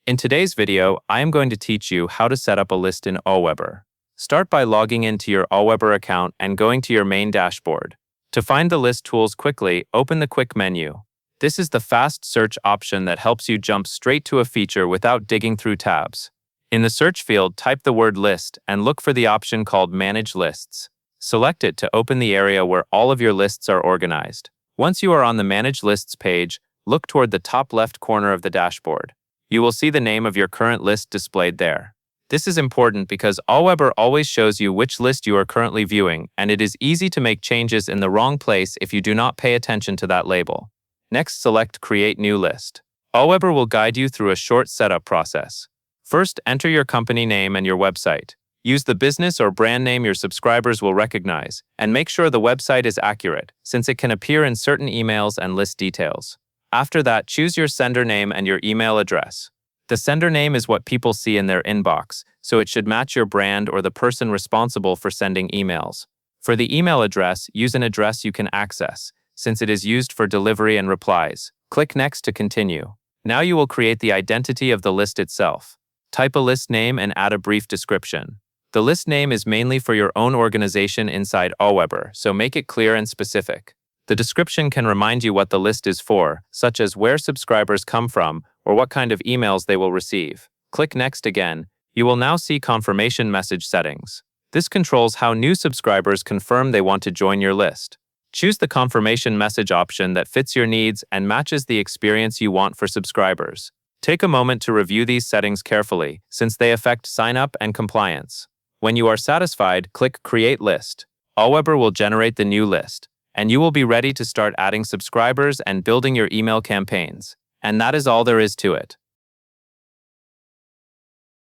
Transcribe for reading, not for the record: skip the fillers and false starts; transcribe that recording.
In today's video, I am going to teach you how to set up a list in Aweber. Start by logging into your Aweber account and going to your main dashboard. To find the list tools quickly, open the Quick menu. This is the fast search option that helps you jump straight to a feature without digging through tabs. In the search field, type the word list and look for the option called Manage Lists. Select it to open the area where all of your lists are organized. Once you are on the Manage Lists page, look toward the top left corner of the dashboard. You will see the name of your current list displayed there. This is important because Aweber always shows you which list you are currently viewing, and it is easy to make changes in the wrong place if you do not pay attention to that label. Next, select Create New List. Aweber will guide you through a short setup process. First, enter your company name and your website. Use the business or brand name your subscribers will recognize, and make sure the website is accurate, since it can appear in certain emails and list details. After that, choose your sender name and your email address. The sender name is what people see in their inbox, so it should match your brand or the person responsible for sending emails. For the email address, use an address you can access, since it is used for delivery and replies. Click Next to continue. Now you will create the identity of the list itself. Type a list name and add a brief description. The list name is mainly for your own organization inside Aweber, so make it clear and specific. The description can remind you what the list is for, such as where subscribers come from or what kind of emails they will receive. Click Next again. You will now see confirmation message settings. This controls how new subscribers confirm they want to join your list. Choose the confirmation message option that fits your needs and matches the experience you want for subscribers. Take a moment to review these settings carefully, since they affect sign-up and compliance. When you are satisfied, click Create List. Aweber will generate the new list, and you will be ready to start adding subscribers and building your email campaigns. And that is all there is to it.